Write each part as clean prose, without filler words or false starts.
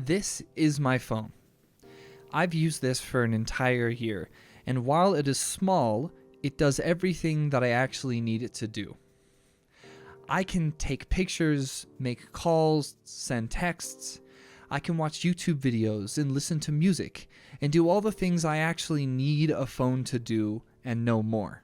This is my phone. I've used this for an entire year, and while it is small, it does everything that I actually need it to do. I can take pictures, make calls, send texts. I can watch YouTube videos and listen to music, and do all the things I actually need a phone to do and no more.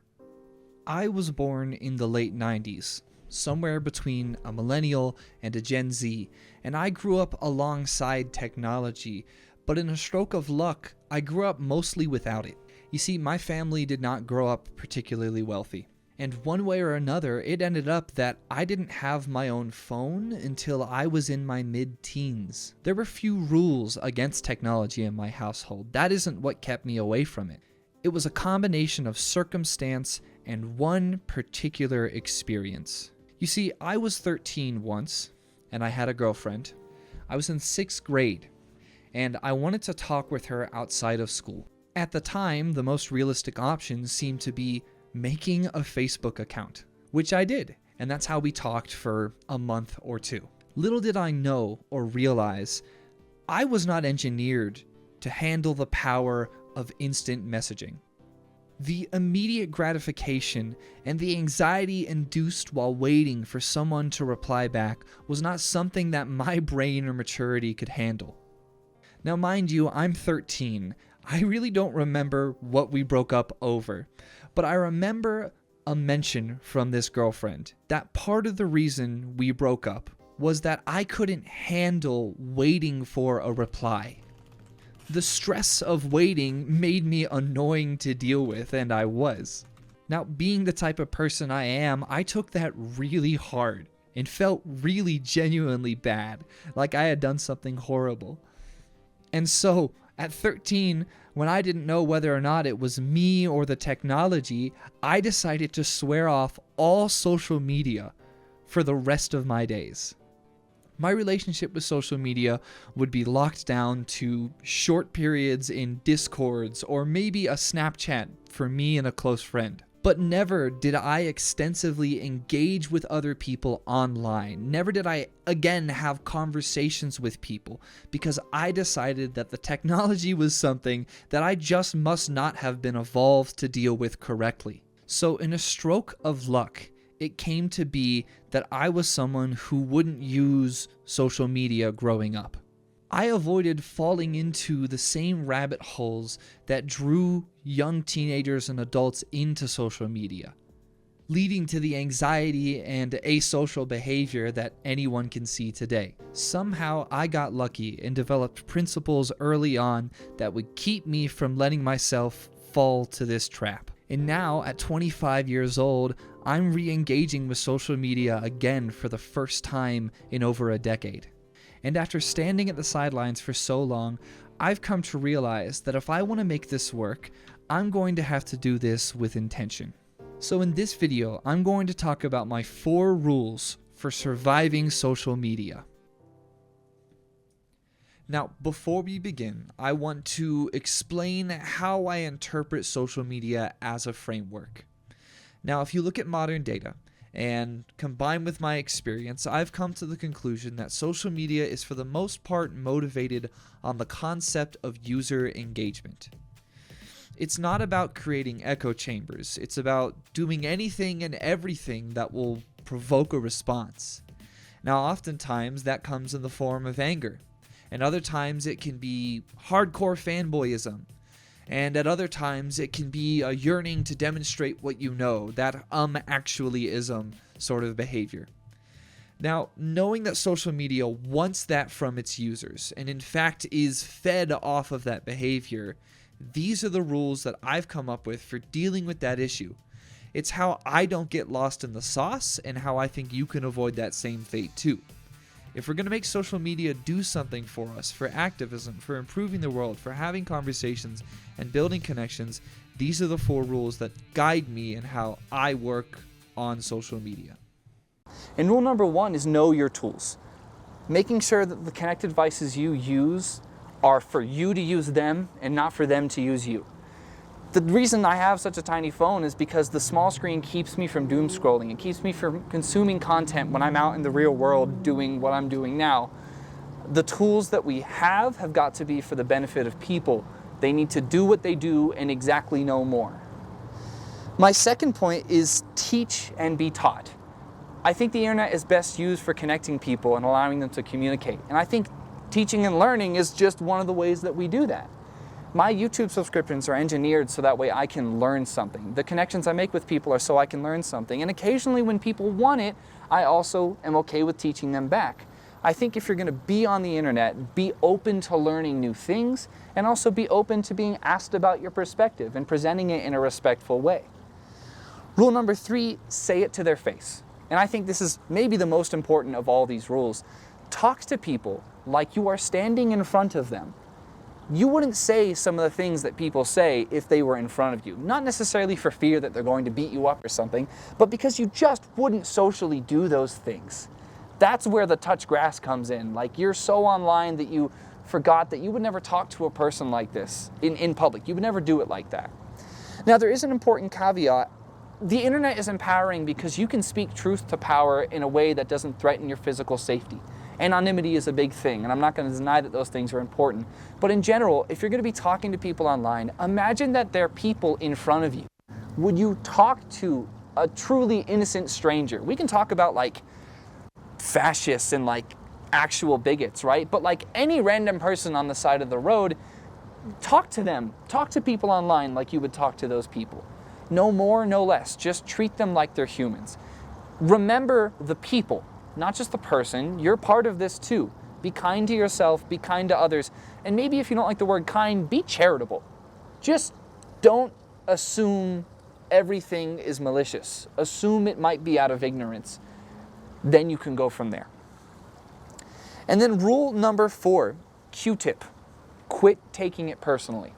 I was born in the late 90s, somewhere between a millennial and a Gen Z, and I grew up alongside technology, but in a stroke of luck, I grew up mostly without it. You see, my family did not grow up particularly wealthy, and one way or another, it ended up that I didn't have my own phone until I was in my mid-teens. There were few rules against technology in my household. That isn't what kept me away from it. It was a combination of circumstance and one particular experience. You see, I was 13 once, and I had a girlfriend. I was in 6th grade, and I wanted to talk with her outside of school. At the time, the most realistic option seemed to be making a Facebook account, which I did, and that's how we talked for a month or two. Little did I know or realize, I was not engineered to handle the power of instant messaging. The immediate gratification and the anxiety induced while waiting for someone to reply back was not something that my brain or maturity could handle. Now, mind you, I'm 13. I really don't remember what we broke up over, but I remember a mention from this girlfriend that part of the reason we broke up was that I couldn't handle waiting for a reply. The stress of waiting made me annoying to deal with, and I was. Now, being the type of person I am, I took that really hard and felt really genuinely bad, like I had done something horrible. And so, at 13, when I didn't know whether or not it was me or the technology, I decided to swear off all social media for the rest of my days. My relationship with social media would be locked down to short periods in Discords or maybe a Snapchat for me and a close friend. But never did I extensively engage with other people online. Never did I again have conversations with people because I decided that the technology was something that I just must not have been evolved to deal with correctly. So in a stroke of luck, it came to be that I was someone who wouldn't use social media growing up. I avoided falling into the same rabbit holes that drew young teenagers and adults into social media, leading to the anxiety and asocial behavior that anyone can see today. Somehow I got lucky and developed principles early on that would keep me from letting myself fall to this trap. And now, at 25 years old, I'm re-engaging with social media again for the first time in over a decade. And after standing at the sidelines for so long, I've come to realize that if I want to make this work, I'm going to have to do this with intention. So in this video, I'm going to talk about my 4 rules for surviving social media. Now, before we begin, I want to explain how I interpret social media as a framework. Now, if you look at modern data and combine with my experience, I've come to the conclusion that social media is for the most part motivated on the concept of user engagement. It's not about creating echo chambers. It's about doing anything and everything that will provoke a response. Now, oftentimes that comes in the form of anger. And other times it can be hardcore fanboyism. And at other times it can be a yearning to demonstrate what you know, that actually-ism sort of behavior. Now, knowing that social media wants that from its users, and in fact is fed off of that behavior, these are the rules that I've come up with for dealing with that issue. It's how I don't get lost in the sauce, and how I think you can avoid that same fate too. If we're going to make social media do something for us, for activism, for improving the world, for having conversations and building connections, these are the 4 rules that guide me in how I work on social media. And rule number 1 is know your tools. Making sure that the connected devices you use are for you to use them and not for them to use you. The reason I have such a tiny phone is because the small screen keeps me from doom scrolling. It keeps me from consuming content when I'm out in the real world doing what I'm doing now. The tools that we have got to be for the benefit of people. They need to do what they do and exactly no more. My second point is teach and be taught. I think the internet is best used for connecting people and allowing them to communicate. And I think teaching and learning is just one of the ways that we do that. My YouTube subscriptions are engineered so that way I can learn something. The connections I make with people are so I can learn something. And occasionally when people want it, I also am okay with teaching them back. I think if you're going to be on the internet, be open to learning new things and also be open to being asked about your perspective and presenting it in a respectful way. Rule number 3, say it to their face. And I think this is maybe the most important of all these rules. Talk to people like you are standing in front of them. You wouldn't say some of the things that people say if they were in front of you. Not necessarily for fear that they're going to beat you up or something, but because you just wouldn't socially do those things. That's where the touch grass comes in. Like you're so online that you forgot that you would never talk to a person like this in public. You would never do it like that. Now there is an important caveat. The internet is empowering because you can speak truth to power in a way that doesn't threaten your physical safety. Anonymity is a big thing, and I'm not going to deny that those things are important. But in general, if you're going to be talking to people online, imagine that there are people in front of you. Would you talk to a truly innocent stranger? We can talk about like fascists and like actual bigots, right? But like any random person on the side of the road, talk to them. Talk to people online like you would talk to those people. No more, no less. Just treat them like they're humans. Remember the people, not just the person. You're part of this too. Be kind to yourself, be kind to others. And maybe if you don't like the word kind, be charitable. Just don't assume everything is malicious. Assume it might be out of ignorance. Then you can go from there. And then rule number 4, Q-tip. Quit taking it personally.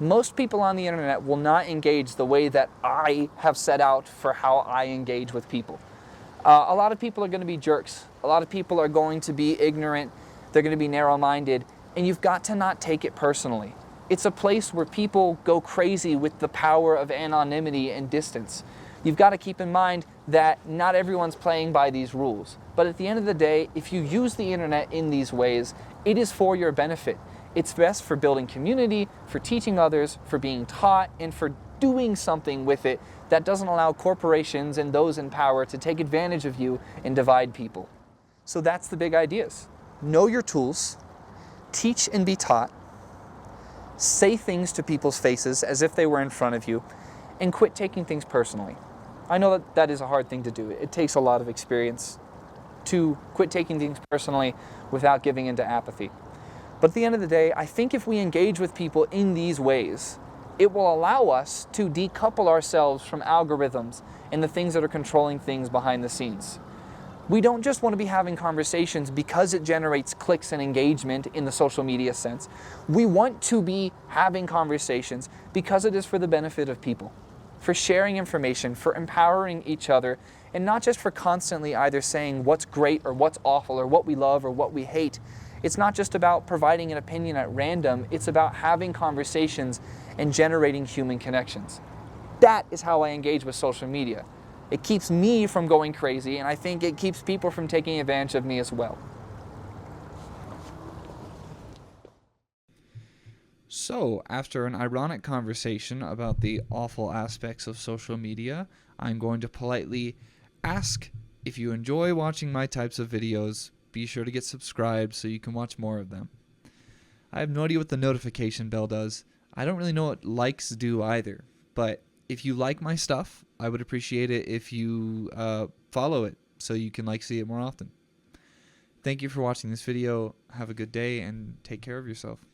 Most people on the internet will not engage the way that I have set out for how I engage with people. A lot of people are going to be jerks. A lot of people are going to be ignorant. They're going to be narrow-minded. And you've got to not take it personally. It's a place where people go crazy with the power of anonymity and distance. You've got to keep in mind that not everyone's playing by these rules. But at the end of the day, if you use the internet in these ways, it is for your benefit. It's best for building community, for teaching others, for being taught, and for doing something with it that doesn't allow corporations and those in power to take advantage of you and divide people. So that's the big ideas. Know your tools, teach and be taught, say things to people's faces as if they were in front of you, and quit taking things personally. I know that that is a hard thing to do. It takes a lot of experience to quit taking things personally without giving into apathy. But at the end of the day, I think if we engage with people in these ways, it will allow us to decouple ourselves from algorithms and the things that are controlling things behind the scenes. We don't just want to be having conversations because it generates clicks and engagement in the social media sense. We want to be having conversations because it is for the benefit of people, for sharing information, for empowering each other, and not just for constantly either saying what's great or what's awful or what we love or what we hate. It's not just about providing an opinion at random, it's about having conversations and generating human connections. That is how I engage with social media. It keeps me from going crazy, and I think it keeps people from taking advantage of me as well. So, after an ironic conversation about the awful aspects of social media, I'm going to politely ask if you enjoy watching my types of videos. Be sure to get subscribed so you can watch more of them. I have no idea what the notification bell does. I don't really know what likes do either. But if you like my stuff, I would appreciate it if you follow it so you can see it more often. Thank you for watching this video. Have a good day and take care of yourself.